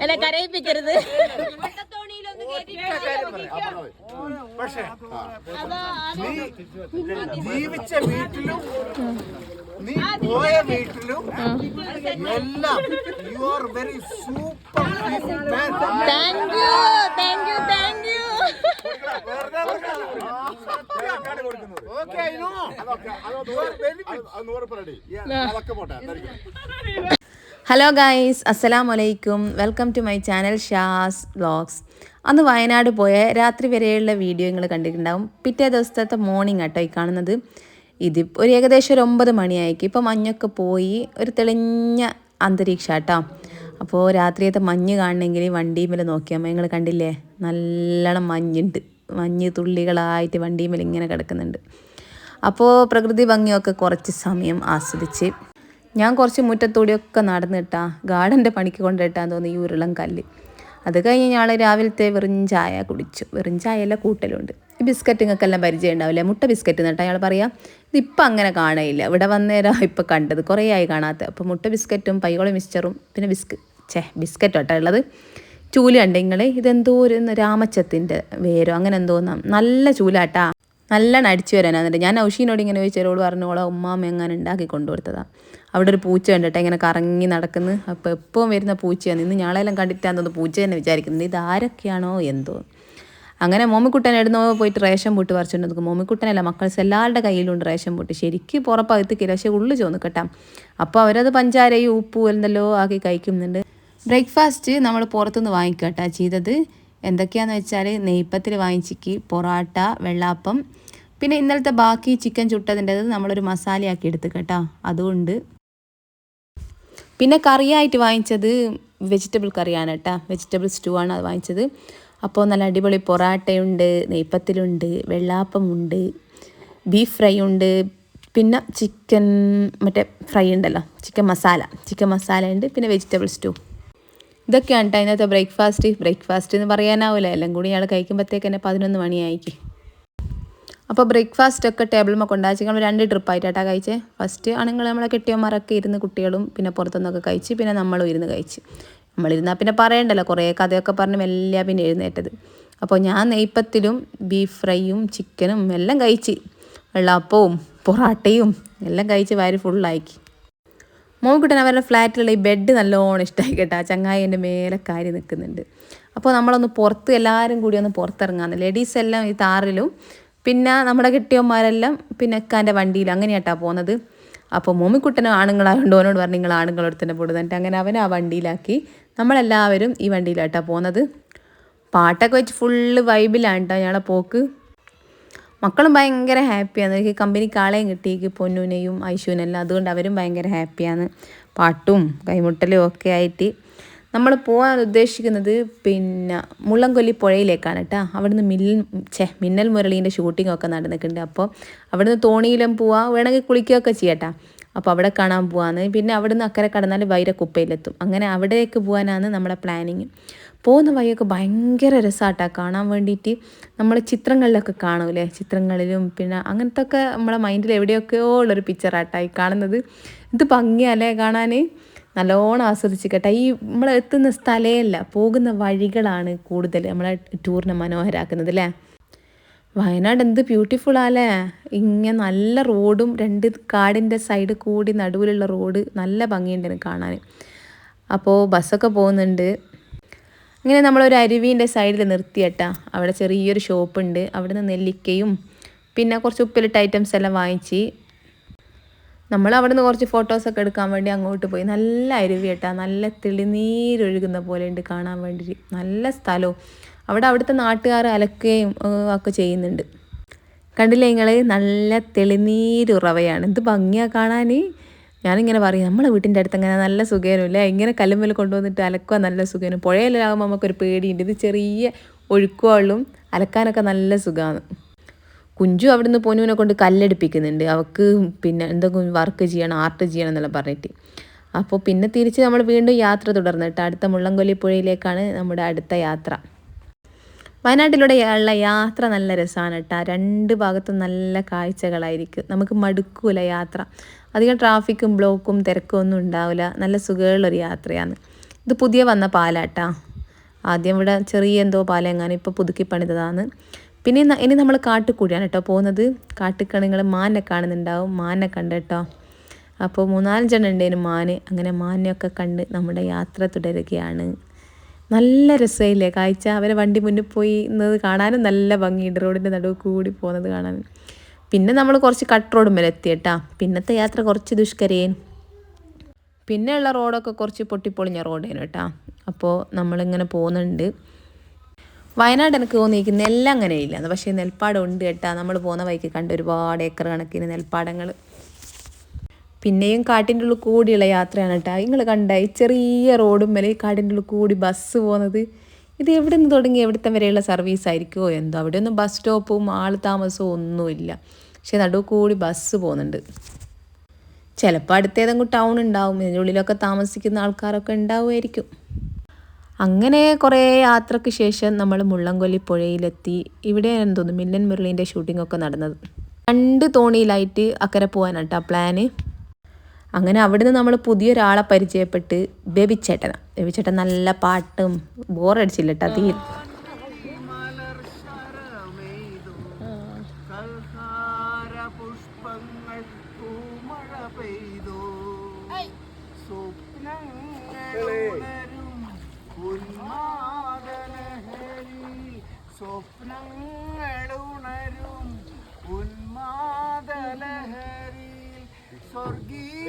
എന്നെ കരയിപ്പിക്കരുത്. പക്ഷേ ജീവിച്ച വീട്ടിലും നീ പോയ വീട്ടിലും എല്ലാം you are very super. Thank you thank you thank you. Hello guys, അസ്സലാമു അലൈക്കും. Welcome to my channel Shaz vlogs. അന്ന് വയനാട് പോയ രാത്രി വരെയുള്ള വീഡിയോ നിങ്ങൾ കണ്ടിട്ടുണ്ടാവും. പിറ്റേ ദിവസത്തെ മോർണിംഗ് ആട്ടോ ഈ കാണുന്നത്. ഇത് ഒരു ഏകദേശം ഒരു 9 മണിയായിരിക്കും. ഇപ്പോൾ മഞ്ഞൊക്കെ പോയി ഒരു തെളിഞ്ഞ അന്തരീക്ഷം കേട്ടോ. അപ്പോൾ രാത്രിയത്തെ മഞ്ഞ് കാണണമെങ്കിൽ വണ്ടിമേൽ നോക്കിയാൽ നിങ്ങൾ കണ്ടില്ലേ, നല്ലോണം മഞ്ഞുണ്ട്. മഞ്ഞ് തുള്ളികളായിട്ട് വണ്ടിമേൽ ഇങ്ങനെ കിടക്കുന്നുണ്ട്. അപ്പോൾ പ്രകൃതി ഭംഗിയൊക്കെ കുറച്ച് സമയം ആസ്വദിച്ച് ഞാൻ കുറച്ച് മുറ്റത്തൂടിയൊക്കെ നടന്നിട്ടാ ഗാർഡൻ്റെ പണിക്ക് കൊണ്ടിട്ടാന്ന് തോന്നി ഈ ഉരുളം കല്ല്. അത് കഴിഞ്ഞ് ഞങ്ങൾ രാവിലത്തെ വെറും ചായ കുടിച്ചു. വെറും ചായയെല്ലാം കൂട്ടലുണ്ട്. ഈ ബിസ്ക്കറ്റ് നിങ്ങൾക്കെല്ലാം പരിചയം ഉണ്ടാവില്ലേ, മുട്ട ബിസ്ക്കറ്റ് എന്നിട്ട് അയാൾ പറയാം. ഇതിപ്പോൾ അങ്ങനെ കാണയില്ല, ഇവിടെ വന്നേരം ഇപ്പോൾ കണ്ടത്, കുറേ ആയി കാണാത്ത. അപ്പോൾ മുട്ട ബിസ്ക്കറ്റും പൈകോളം മിക്സ്ചറും പിന്നെ ബിസ്ക്കറ്റ് കേട്ടോ ഉള്ളത്. ചൂല ഉണ്ടെങ്കിൽ ഇതെന്തോ ഒരു രാമച്ചത്തിൻ്റെ വേരോ അങ്ങനെ എന്തോന്നാ, നല്ല ചൂലാട്ടാ, നല്ല അടിച്ചു വരാനാന്നിട്ട്. ഞാൻ ഔഷീനോട് ഇങ്ങനെ ചോദിച്ചവരോട് പറഞ്ഞോളാം ഉമ്മാമ്മ എങ്ങനെ ഉണ്ടാക്കി കൊണ്ടുകൊടുത്തതാണ്. അവിടെ ഒരു പൂച്ച കണ്ടിട്ട് ഇങ്ങനെ കറങ്ങി നടക്കുന്നു. അപ്പോൾ എപ്പോഴും വരുന്ന പൂച്ചയാണ്. ഇന്ന് ഞാളെല്ലാം കണ്ടിട്ടാന്ന് തോന്നുന്നു പൂച്ച തന്നെ വിചാരിക്കുന്നത്. ഇത് ആരൊക്കെയാണോ എന്തോ. അങ്ങനെ മോമിക്കുട്ടൻ എഴുന്നോ പോയിട്ട് റേഷൻ പൂട്ട് പറിച്ചുകൊണ്ട് നിൽക്കും. മോമിക്കുട്ടനല്ല, മക്കൾസ് എല്ലാവരുടെ കയ്യിലുണ്ട് റേഷൻ പൂട്ട്. ശരിക്കും പുറപ്പകത്തിക്കില്ല, പക്ഷേ ഉള്ളു ചോന്നിക്കട്ടാം. അപ്പോൾ അവരത് പഞ്ചാരയും ഉപ്പും എന്തെല്ലോ ആക്കി കഴിക്കുന്നുണ്ട്. ബ്രേക്ക്ഫാസ്റ്റ് നമ്മൾ പുറത്തുനിന്ന് വാങ്ങിക്കട്ടാ ചെയ്തത്. എന്തൊക്കെയാണെന്ന് വെച്ചാൽ നെയ്പ്പത്തിൽ വാങ്ങിച്ചിക്ക്, പൊറാട്ട, വെള്ളാപ്പം, പിന്നെ ഇന്നലത്തെ ബാക്കി ചിക്കൻ ചുട്ടതിൻ്റെത് നമ്മളൊരു മസാലയാക്കി എടുത്ത് കേട്ടോ, അതുകൊണ്ട്. പിന്നെ കറിയായിട്ട് വാങ്ങിച്ചത് വെജിറ്റബിൾ കറിയാണ് കേട്ടോ, വെജിറ്റബിൾ സ്റ്റൂ ആണ് അത് വാങ്ങിച്ചത്. അപ്പോൾ നല്ല അടിപൊളി പൊറാട്ടയുണ്ട്, നെയ്പ്പത്തിലുണ്ട്, വെള്ളാപ്പമുണ്ട്, ബീഫ് ഫ്രൈ ഉണ്ട്, പിന്നെ ചിക്കൻ മറ്റേ ഫ്രൈ ഉണ്ടല്ലോ, ചിക്കൻ മസാല ഉണ്ട്, പിന്നെ വെജിറ്റബിൾ സ്റ്റൂ. ഇതൊക്കെയാണ് കേട്ടോ ഇന്നത്തെ ബ്രേക്ക്ഫാസ്റ്റ് എന്ന് പറയാനാവില്ല, എല്ലാം കൂടി ഞങ്ങൾ കഴിക്കുമ്പോഴത്തേക്ക് തന്നെ 11 മണിയായിരിക്കും. അപ്പോൾ ബ്രേക്ക്ഫാസ്റ്റൊക്കെ ടേബിളിൽ കൊണ്ടാച്ച് നമ്മൾ 2 ട്രിപ്പായിട്ടാണ് കഴിച്ചത്. ഫസ്റ്റ് ആണെങ്കിൽ നമ്മളെ കെട്ടിയന്മാരൊക്കെ ഇരുന്ന് കുട്ടികളും പിന്നെ പുറത്തുനിന്നൊക്കെ കഴിച്ച്, പിന്നെ നമ്മളും ഇരുന്ന് കഴിച്ച്. നമ്മളിരുന്നാൽ പിന്നെ പറയണ്ടല്ലോ, കുറേ കഥയൊക്കെ പറഞ്ഞ് മെല്ലെ പിന്നെ എഴുന്നേറ്റത്. അപ്പോൾ ഞാൻ നെയ്പ്പത്തിലും ബീഫ് ഫ്രൈയും ചിക്കനും എല്ലാം കഴിച്ച്, വെള്ളാപ്പവും പൊറാട്ടയും എല്ലാം കഴിച്ച് വയറ് ഫുള്ളാക്കി. മോൻകുട്ടൻ അവരുടെ ഫ്ലാറ്റിലുള്ള ഈ ബെഡ് നല്ലോണം ഇഷ്ടമായി കേട്ടോ. ചങ്ങായി എൻ്റെ മേലെ കാര്യം നിൽക്കുന്നുണ്ട്. അപ്പോൾ നമ്മളൊന്ന് പുറത്ത് എല്ലാവരും കൂടി ഒന്ന് പുറത്തിറങ്ങാന്ന്, ലേഡീസ് എല്ലാം ഈ താറിലും പിന്നെ നമ്മുടെ കെട്ടിയന്മാരെല്ലാം പിന്നെ എക്കാൻ്റെ വണ്ടിയിലും അങ്ങനെയാട്ടാ പോകുന്നത്. അപ്പോൾ മോമിക്കുട്ടനും ആണുങ്ങളായതുകൊണ്ട് ഓനോട് പറഞ്ഞു നിങ്ങൾ ആണുങ്ങളോട് തന്നെ പോകുന്നത്. അങ്ങനെ അവനെ ആ വണ്ടിയിലാക്കി, നമ്മളെല്ലാവരും ഈ വണ്ടിയിലാട്ടാ പോകുന്നത്. പാട്ടൊക്കെ വെച്ച് ഫുള്ള് വൈബിലാണ് കേട്ടോ ഞങ്ങളെ പോക്ക്. മക്കളും ഭയങ്കര ഹാപ്പിയാണ്. എനിക്ക് കമ്പനിക്ക് ആളെയും കിട്ടിയേക്ക്, പൊന്നൂനെയും ഐശുവിനെല്ലാം. അതുകൊണ്ട് അവരും ഭയങ്കര ഹാപ്പിയാണ്. പാട്ടും കൈമുട്ടലും ഒക്കെ ആയിട്ട് നമ്മൾ പോകാൻ ഉദ്ദേശിക്കുന്നത് പിന്നെ മുള്ളംകൊല്ലി പുഴയിലേക്കാണ് കേട്ടോ. അവിടുന്ന് മിന്നൽ മുരളീൻ്റെ ഷൂട്ടിങ്ങൊക്കെ നടന്നിട്ടുണ്ട്. അപ്പോൾ അവിടുന്ന് തോണിയിലും പോവാം, വേണമെങ്കിൽ കുളിക്കുകയൊക്കെ ചെയ്യട്ടാ. അപ്പോൾ അവിടെ കാണാൻ പോവാന്ന്. പിന്നെ അവിടുന്ന് അക്കരെ കടന്നാൽ വൈരക്കുപ്പയിലെത്തും. അങ്ങനെ അവിടേക്ക് പോകാനാണ് നമ്മുടെ പ്ലാനിങ്. പോകുന്ന വഴിയൊക്കെ ഭയങ്കര രസമാട്ടാ കാണാൻ വേണ്ടിയിട്ട്. നമ്മൾ ചിത്രങ്ങളിലൊക്കെ കാണൂലേ, ചിത്രങ്ങളിലും പിന്നെ അങ്ങനത്തെ ഒക്കെ നമ്മളെ മൈൻഡിൽ എവിടെയൊക്കെയോ ഉള്ളൊരു പിക്ചറാട്ടായി കാണുന്നത്. ഇത് ഭംഗിയല്ലേ കാണാൻ, നല്ലോണം ആസ്വദിച്ച് കേട്ടോ. ഈ നമ്മൾ എത്തുന്ന സ്ഥലമല്ല, പോകുന്ന വഴികളാണ് കൂടുതൽ നമ്മളെ ടൂറിനെ മനോഹരാക്കുന്നത് അല്ലേ. വയനാട് എന്ത് ബ്യൂട്ടിഫുള്ളാല്ലേ. ഇങ്ങനെ നല്ല റോഡും 2 കാടിൻ്റെ സൈഡ് കൂടി നടുവിലുള്ള റോഡ് നല്ല ഭംഗിയുണ്ട് എനിക്ക് കാണാൻ. അപ്പോൾ ബസ്സൊക്കെ പോകുന്നുണ്ട്. അങ്ങനെ നമ്മളൊരു അരുവീൻ്റെ സൈഡിൽ നിർത്തിയട്ടാ. അവിടെ ചെറിയൊരു ഷോപ്പുണ്ട്. അവിടെ നിന്ന് നെല്ലിക്കയും പിന്നെ കുറച്ച് ഉപ്പിലിട്ട ഐറ്റംസ് എല്ലാം വാങ്ങിച്ച് നമ്മൾ അവിടെ നിന്ന് കുറച്ച് ഫോട്ടോസൊക്കെ എടുക്കാൻ വേണ്ടി അങ്ങോട്ട് പോയി. നല്ല അരുവി കേട്ടാ, നല്ല തെളിനീരൊഴുകുന്ന പോലെ ഉണ്ട് കാണാൻ വേണ്ടി. നല്ല സ്ഥലവും അവിടുത്തെ നാട്ടുകാർ അലക്കുകയും ഒക്കെ ചെയ്യുന്നുണ്ട്. കണ്ടില്ലേ നിങ്ങൾ, നല്ല തെളിനീരുറവയാണ്. എന്ത് ഭംഗിയാണ് കാണാൻ. ഞാനിങ്ങനെ പറയും നമ്മളെ വീട്ടിൻ്റെ അടുത്ത് അങ്ങനെ നല്ല സുഖേനുമില്ല, ഇങ്ങനെ കല്ലുമ്മൽ കൊണ്ടുവന്നിട്ട് അലക്കുക നല്ല സുഖേനും. പുഴയിലാകുമ്പോൾ നമുക്കൊരു പേടിയുണ്ട്. ഇത് ചെറിയ ഒഴുക്കുവെള്ളം, അലക്കാനൊക്കെ നല്ല സുഖമാണ്. കുഞ്ചു അവിടുന്ന് പൊന്നുവിനെ കൊണ്ട് കല്ലെടുപ്പിക്കുന്നുണ്ട്. അവൾക്ക് പിന്നെ എന്തെങ്കിലും വർക്ക് ചെയ്യണം, ആർട്ട് ചെയ്യണം എന്നെല്ലാം പറഞ്ഞിട്ട്. അപ്പോൾ പിന്നെ തിരിച്ച് നമ്മൾ വീണ്ടും യാത്ര തുടർന്നിട്ട് അടുത്ത മുള്ളംകൊല്ലി പുഴയിലേക്കാണ് നമ്മുടെ അടുത്ത യാത്ര. വയനാട്ടിലൂടെ ഉള്ള യാത്ര നല്ല രസമാണ് കേട്ടോ. 2 ഭാഗത്തും നല്ല കാഴ്ചകളായിരിക്കും, നമുക്ക് മടുക്കൂല യാത്ര. അധികം ട്രാഫിക്കും ബ്ലോക്കും തിരക്കും ഒന്നും ഉണ്ടാവില്ല, നല്ല സുഖമുള്ളൊരു യാത്രയാണ്. ഇത് പുതിയ വന്ന പാലാട്ടാ. ആദ്യം ഇവിടെ ചെറിയ എന്തോ പാലെങ്ങാനും ഇപ്പോൾ പുതുക്കി പണിതതാണ്. പിന്നെ ഇനി നമ്മൾ കാട്ടിക്കൂടിയാണ് കേട്ടോ പോകുന്നത്. കാട്ടിൽ നിങ്ങൾ മാനിനെ കാണുന്നുണ്ടാവും. മാനിനെ കണ്ട് കേട്ടോ. അപ്പോൾ 3-4 ഉണ്ടേനും മാന്. അങ്ങനെ മാനിനെയൊക്കെ കണ്ട് നമ്മുടെ യാത്ര തുടരുകയാണ്. നല്ല രസമില്ലേ കാഴ്ച. അവരെ വണ്ടി മുന്നിൽ പോയി ഇന്നത് കാണാനും നല്ല ഭംഗിയുണ്ട്. റോഡിൻ്റെ നടുവ് കൂടി പോകുന്നത് കാണാൻ. പിന്നെ നമ്മൾ കുറച്ച് കട്ട് റോഡ് മേലെ എത്തിയേട്ടാ. പിന്നത്തെ യാത്ര കുറച്ച് ദുഷ്കരേൻ. പിന്നെയുള്ള റോഡൊക്കെ കുറച്ച് പൊട്ടിപ്പൊളിഞ്ഞ റോഡേനു കേട്ടോ. അപ്പോൾ നമ്മളിങ്ങനെ പോകുന്നുണ്ട്. വയനാട് എനിക്ക് തോന്നിയിരിക്കുന്ന എല്ലാം അങ്ങനെയില്ല, പക്ഷേ നെൽപ്പാടം ഉണ്ട് കേട്ടോ. നമ്മൾ പോകുന്ന വഴിക്ക് കണ്ട് ഒരുപാട് ഏക്കർ കണക്കിന് നെൽപ്പാടങ്ങൾ. പിന്നെയും കാട്ടിൻ്റെ ഉള്ളിൽ കൂടിയുള്ള യാത്രയാണ് കേട്ടോ. നിങ്ങൾ കണ്ട ഈ ചെറിയ റോഡും മേലെ കാടിൻ്റെ ഉള്ളിൽ കൂടി ബസ് പോകുന്നത്. ഇത് എവിടെ നിന്ന് തുടങ്ങി എവിടുത്തെ വരെയുള്ള സർവീസ് ആയിരിക്കുമോ എന്തോ. അവിടെയൊന്നും ബസ് സ്റ്റോപ്പും ആൾ താമസവും ഒന്നുമില്ല. പക്ഷേ നടുവ് കൂടി ബസ് പോകുന്നുണ്ട്. ചിലപ്പോൾ അടുത്തേതെങ്കിലും ടൗൺ ഉണ്ടാവും. ഇതിൻ്റെ ഉള്ളിലൊക്കെ താമസിക്കുന്ന ആൾക്കാരൊക്കെ ഉണ്ടാവുമായിരിക്കും. അങ്ങനെ കുറേ യാത്രയ്ക്ക് ശേഷം നമ്മൾ മുള്ളംകൊല്ലി പുഴയിലെത്തി. ഇവിടെ തോന്നുന്നു മില്ലൻ മുരളീൻ്റെ ഷൂട്ടിങ്ങൊക്കെ നടന്നത്. 2 തോണിയിലായിട്ട് അക്കരെ പോകാനാണ് കേട്ടോ പ്ലാന്. അങ്ങനെ അവിടുന്ന് നമ്മൾ പുതിയൊരാളെ പരിചയപ്പെട്ട് ബേബിച്ചേട്ടനാണ്. ബേബിച്ചേട്ടൻ നല്ല പാട്ടും ബോറടിച്ചില്ല കേട്ടോ തീരെ. സ്വപ്നങ്ങളുണരും ഉന്മാദലഹരിയിൽ സ്വർഗീയ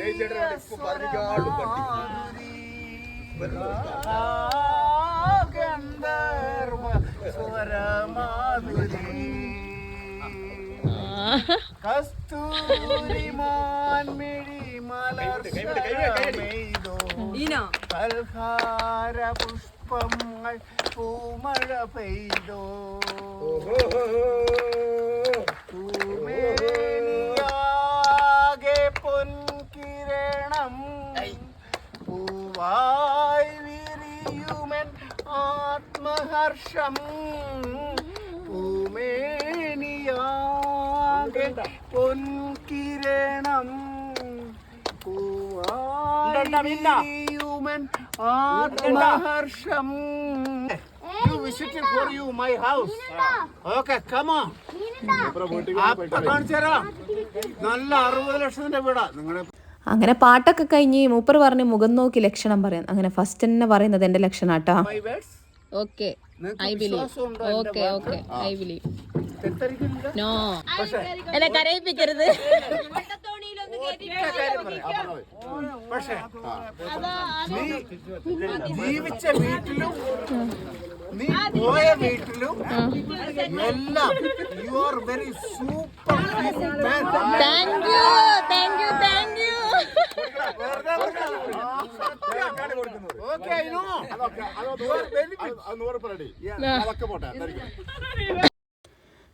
ഗന്ധർവ സ്വരമാധുരി കസ്തൂരി മാൻമിഴി മലർ ശരമെയ്തോ കൽഹാര പുഷ്പങ്ങൾ പൂമഴ പെയ്തോ പൂമേനിയാകെ പൊൻകിരണം പൂവായി വിരിയുമെൻ ആത്മഹർഷം പൂമേനിയാകെ പൊൻകിരണം പൂവായി വിരിയുമെൻ ആത്മഹർഷം. You visited for you my house. Okay, come on. നല്ല 60 ലക്ഷത്തിന്റെ വീടാ നിങ്ങളുടെ. അങ്ങനെ പാട്ടൊക്കെ കഴിഞ്ഞ് മൂപ്പർ പറഞ്ഞ് മുഖം നോക്കി ലക്ഷണം പറയാം. അങ്ങനെ ഫസ്റ്റ് തന്നെ പറയുന്നത് എൻ്റെ ലക്ഷണം കേട്ടോ. Okay I believe. Okay okay I believe. No എന്നെ കരയിപ്പിക്കരുത്. പക്ഷേ ജീവിച്ച വീട്ടിലും നീ പോയ വീട്ടിലും എല്ലാം you are very super man. Thank you thank you thank you. Okay I know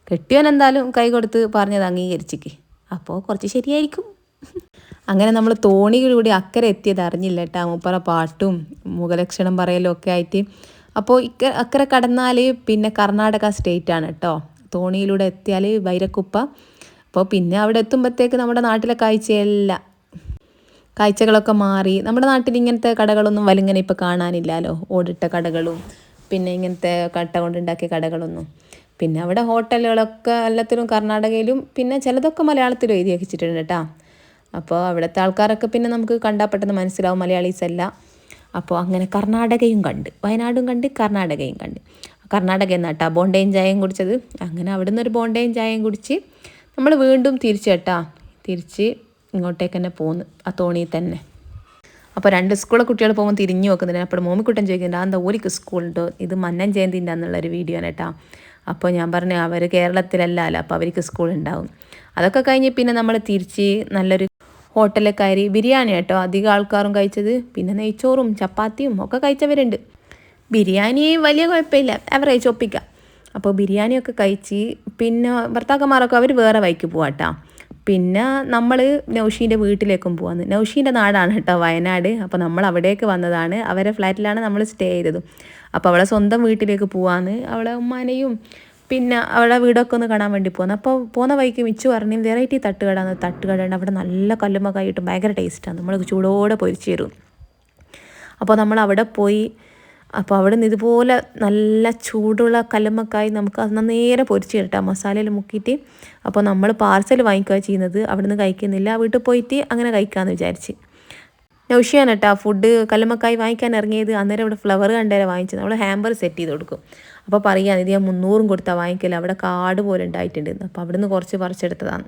കെട്ടിയോൻ എന്തായാലും കൈ കൊടുത്ത് പറഞ്ഞത് അംഗീകരിച്ചിക്ക്. അപ്പോൾ കുറച്ച് ശരിയായിരിക്കും. അങ്ങനെ നമ്മൾ തോണിയിലൂടെ അക്കരെ എത്തിയത് അറിഞ്ഞില്ല കേട്ടോ. മൂപ്പറ പാട്ടും മുഖലക്ഷണം പറയലും ഒക്കെ ആയിട്ട്. അപ്പോൾ അക്കരെ കടന്നാൽ പിന്നെ കർണാടക സ്റ്റേറ്റ് ആണ് കേട്ടോ. തോണിയിലൂടെ എത്തിയാൽ ബൈരക്കുപ്പ. അപ്പോൾ പിന്നെ അവിടെ എത്തുമ്പോഴത്തേക്ക് നമ്മുടെ നാട്ടിലെ കാഴ്ചകളൊക്കെ മാറി. നമ്മുടെ നാട്ടിൽ ഇങ്ങനത്തെ കടകളൊന്നും വലിങ്ങനെ ഇപ്പോൾ കാണാനില്ലല്ലോ. ഓടിട്ട കടകളും പിന്നെ ഇങ്ങനത്തെ കട്ട കൊണ്ടുണ്ടാക്കിയ കടകളൊന്നും. പിന്നെ അവിടെ ഹോട്ടലുകളൊക്കെ എല്ലാത്തിലും കർണാടകയിലും പിന്നെ ചിലതൊക്കെ മലയാളത്തിലും എഴുതി വെച്ചിട്ടുണ്ട് കേട്ടോ. അപ്പോൾ അവിടുത്തെ ആൾക്കാരൊക്കെ പിന്നെ നമുക്ക് കണ്ടാൽ പെട്ടെന്ന് മനസ്സിലാവും മലയാളീസ് അല്ല. അപ്പോൾ അങ്ങനെ കർണാടകയും കണ്ട്, വയനാടും കണ്ട്, കർണാടകയും കണ്ട്. കർണാടക എന്നാട്ടാ ബോണ്ടയും ചായയും കുടിച്ചത്. അങ്ങനെ അവിടെ നിന്നൊരു ബോണ്ടയും ചായയും കുടിച്ച് നമ്മൾ വീണ്ടും തിരിച്ച് ഇങ്ങോട്ടേക്ക് തന്നെ പോന്ന് ആ തോണിയിൽ തന്നെ. അപ്പോൾ 2 സ്കൂളിലെ കുട്ടികൾ പോകുമ്പോൾ തിരിഞ്ഞു നോക്കുന്നുണ്ട്. അപ്പോൾ മോമിക്കുട്ടൻ ചോദിക്കുന്നുണ്ട് എന്താ ഓലിക്ക് സ്കൂളുണ്ടോ. ഇത് മന്നൻ ജയന്തിൻ്റെ എന്നുള്ളൊരു വീഡിയോ ആണ് കേട്ടോ. അപ്പോൾ ഞാൻ പറഞ്ഞു അവർ കേരളത്തിലല്ലല്ലോ, അപ്പോൾ അവർക്ക് സ്കൂൾ ഉണ്ടാവും. അതൊക്കെ കഴിഞ്ഞ് പിന്നെ നമ്മൾ തിരിച്ച് നല്ലൊരു ഹോട്ടലിൽ കയറി. ബിരിയാണി കേട്ടോ അധികം ആൾക്കാരും കഴിച്ചത്. പിന്നെ നെയ്ച്ചോറും ചപ്പാത്തിയും ഒക്കെ കഴിച്ചവരുണ്ട്. ബിരിയാണി വലിയ കുഴപ്പമില്ല, ആവറേജ് ഒപ്പിക്കാം. അപ്പോൾ ബിരിയാണിയൊക്കെ കഴിച്ച് പിന്നെ ഭർത്താക്കന്മാരൊക്കെ അവർ വേറെ വഴിക്ക് പോവാട്ടോ. പിന്നെ നമ്മൾ നൗഷീൻ്റെ വീട്ടിലേക്കും പോകാമെന്ന്. നൗഷീൻ്റെ നാടാണ് കേട്ടോ വയനാട്. അപ്പോൾ നമ്മൾ അവിടേക്ക് വന്നതാണ്. അവരെ ഫ്ലാറ്റിലാണ് നമ്മൾ സ്റ്റേ ചെയ്തതും. അപ്പോൾ അവളെ സ്വന്തം വീട്ടിലേക്ക് പോകാമെന്ന് അവളെ ഉമ്മാനെയും പിന്നെ അവളെ വീടൊക്കെ ഒന്ന് കാണാൻ വേണ്ടി പോകുന്നു. അപ്പോൾ പോകുന്ന വഴിക്ക് മിച്ചു പറഞ്ഞു വെറൈറ്റി തട്ടുകട ഉണ്ട്. അവിടെ നല്ല കല്ലുമ്മക്കായിട്ടും ഭയങ്കര ടേസ്റ്റാണ്. നമ്മൾ ചൂടോടെ പൊരിച്ച് തരും. അപ്പോൾ നമ്മൾ അവിടെ പോയി. അപ്പോൾ അവിടെ നിന്ന് ഇതുപോലെ നല്ല ചൂടുള്ള കല്ലുമ്മക്കായി നമുക്ക് അത് നേരെ പൊരിച്ച് കിട്ടാം മസാലയിൽ മുക്കിയിട്ട്. അപ്പോൾ നമ്മൾ പാർസൽ വാങ്ങിക്കുക ചെയ്യുന്നത്, അവിടെ നിന്ന് കഴിക്കുന്നില്ല, വീട്ടിൽ പോയിട്ട് അങ്ങനെ കഴിക്കാമെന്ന് വിചാരിച്ച്. നൗഷിയാണ് കേട്ടോ ഫുഡ് കല്ലുമ്മക്കായി വാങ്ങിക്കാൻ ഇറങ്ങിയത്. അന്നേരം ഇവിടെ ഫ്ലവർ കണ്ടേരെ വാങ്ങിച്ചത്. നമ്മൾ ഹാമ്പർ സെറ്റ് ചെയ്ത് കൊടുക്കും. അപ്പോൾ പറയാം ഇത് ഞാൻ 300 കൊടുത്താൽ വാങ്ങിക്കില്ല, അവിടെ കാട് പോലെ ഉണ്ടായിട്ടുണ്ട്. അപ്പോൾ അവിടെ നിന്ന് കുറച്ച് പറിച്ചെടുത്തതാണ്.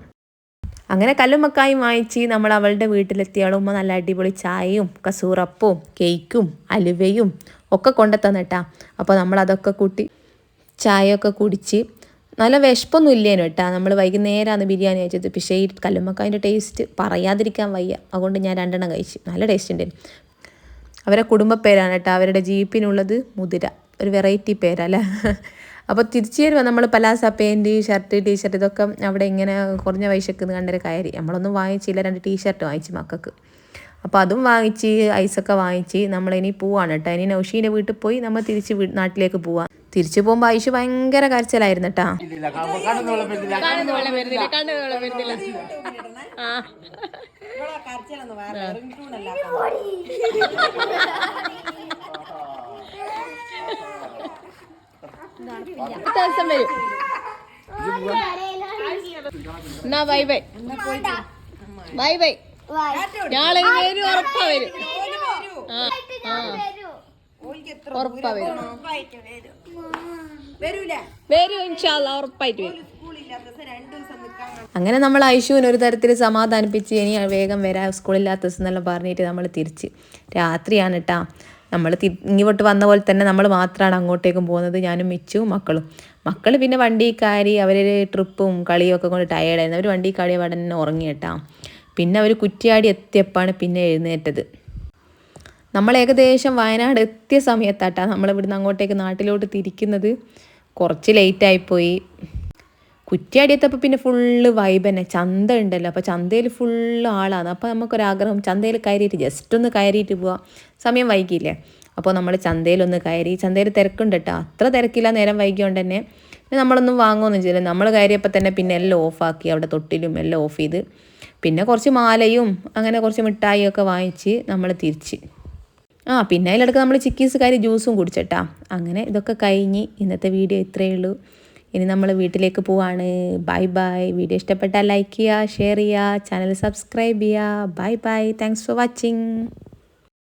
അങ്ങനെ കല്ലുമ്മക്കായും വാങ്ങിച്ച് നമ്മൾ അവളുടെ വീട്ടിലെത്തിയ ഉമ്മ നല്ല അടിപൊളി ചായയും കസൂറപ്പവും കേക്കും അലുവയും ഒക്കെ കൊണ്ടുത്തന്നിട്ടാ. അപ്പോൾ നമ്മളതൊക്കെ കൂട്ടി ചായയൊക്കെ കുടിച്ച് നല്ല വിശപ്പൊന്നും ഇല്ലേനു കേട്ടാ. നമ്മൾ വൈകുന്നേരമാണ് ബിരിയാണി കഴിച്ചത്. പക്ഷേ ഈ കല്ലുമ്മക്കായൻ്റെ ടേസ്റ്റ് പറയാതിരിക്കാൻ വയ്യ. അതുകൊണ്ട് ഞാൻ 2 എണ്ണം കഴിച്ചു. നല്ല ടേസ്റ്റ് ഉണ്ടായിരുന്നു. അവരെ കുടുംബ പേരാണ് കേട്ടോ. അവരുടെ ജീപ്പിനുള്ളത് മുതിര, ഒരു വെറൈറ്റി പേരല്ലേ. അപ്പോൾ തിരിച്ചു വരുമ്പോൾ നമ്മൾ പലാസ പാൻറ്റ് ഷർട്ട് ടീഷർട്ട് ഇതൊക്കെ അവിടെ ഇങ്ങനെ കുറഞ്ഞ പൈസക്ക് കണ്ടൊരു കയറി. നമ്മളൊന്നും വാങ്ങിച്ചില്ല, 2 ടീഷർട്ട് വാങ്ങിച്ചു മക്കൾക്ക്. അപ്പോൾ അതും വാങ്ങിച്ച് ഐസൊക്കെ വാങ്ങിച്ച് നമ്മളിനി പോവാണ് കേട്ടോ. ഇനി നൗഷീൻ്റെ വീട്ടിൽ പോയി നമ്മൾ തിരിച്ച് നാട്ടിലേക്ക് പോവാം. തിരിച്ചു പോകുമ്പോൾ ഐഷു ഭയങ്കര കരച്ചിലായിരുന്നു കേട്ടോ. എന്നാ ബൈ ബൈ ബൈ ബൈ. ഞാളെ വരും, ഉറപ്പാ വരും. ഉറപ്പാ വരും, വരും ഇൻഷാല്ലാ, ഉറപ്പായിട്ട് വരും. അങ്ങനെ നമ്മൾ ഐഷുവിന് ഒരു തരത്തിൽ സമാധാനിപ്പിച്ച് ഇനി വേഗം വരാം സ്കൂളില്ലാത്ത ദിവസം എന്നെല്ലാം പറഞ്ഞിട്ട് നമ്മൾ തിരിച്ച്. രാത്രിയാണ് കേട്ടാ. നമ്മൾ ഇങ്ങോട്ട് വന്ന പോലെ തന്നെ നമ്മൾ മാത്രമാണ് അങ്ങോട്ടേക്കും പോകുന്നത്, ഞാനും മിച്ചും മക്കളും. മക്കൾ പിന്നെ വണ്ടി കയറി അവർ ട്രിപ്പും കളിയും ഒക്കെ കൊണ്ട് ടയേർഡായിരുന്നു. അവർ വണ്ടി കയറിയ അവിടെ തന്നെ ഉറങ്ങി കേട്ടാ. പിന്നെ അവർ കുറ്റിയാടി എത്തിയപ്പോഴാണ് പിന്നെ എഴുന്നേറ്റത്. നമ്മൾ ഏകദേശം വയനാട് എത്തിയ സമയത്താട്ടാ നമ്മളിവിടുന്ന് അങ്ങോട്ടേക്ക് നാട്ടിലോട്ട് തിരിക്കുന്നത്. കുറച്ച് ലേറ്റായിപ്പോയി. കുറ്റിയാടി എത്തപ്പോൾ പിന്നെ ഫുള്ള് വൈബ് തന്നെ. ചന്ത ഉണ്ടല്ലോ, അപ്പോൾ ചന്തയിൽ ഫുള്ള് ആളാണ്. അപ്പോൾ നമുക്കൊരാഗ്രഹം ചന്തയിൽ കയറിയിട്ട് ജസ്റ്റ് ഒന്ന് കയറിയിട്ട് പോവാം. സമയം വൈകിയില്ലേ, അപ്പോൾ നമ്മൾ ചന്തയിലൊന്ന് കയറി. ചന്തയിൽ തിരക്കുണ്ട് കേട്ടോ, അത്ര തിരക്കില്ല. നേരം വൈകിയോണ്ട് തന്നെ നമ്മളൊന്നും വാങ്ങുമൊന്നും ചെയ്യില്ല. നമ്മൾ കയറിയപ്പോൾ തന്നെ പിന്നെ എല്ലാം ഓഫാക്കി, അവിടെ തൊട്ടിലും എല്ലാം ഓഫ് ചെയ്ത്. പിന്നെ കുറച്ച് മാലയും അങ്ങനെ കുറച്ച് മിഠായിയൊക്കെ വാങ്ങിച്ച് നമ്മൾ തിരിച്ച്. പിന്നെ അതിലിടക്ക് നമ്മൾ ചിക്കീസ് കയറി ജ്യൂസും കുടിച്ചിട്ടാ. അങ്ങനെ ഇതൊക്കെ കഴിഞ്ഞ് ഇന്നത്തെ വീഡിയോ ഇത്രയേ ഉള്ളൂ. ഇനി നമ്മൾ വീട്ടിലേക്ക് പോവാണ്. Bye bye. വീഡിയോ ഇഷ്ടപ്പെട്ടാൽ ലൈക്ക് ചെയ്യുക, ഷെയർ ചെയ്യുക, ചാനൽ സബ്സ്ക്രൈബ് ചെയ്യുക. Bye bye. Thanks for watching.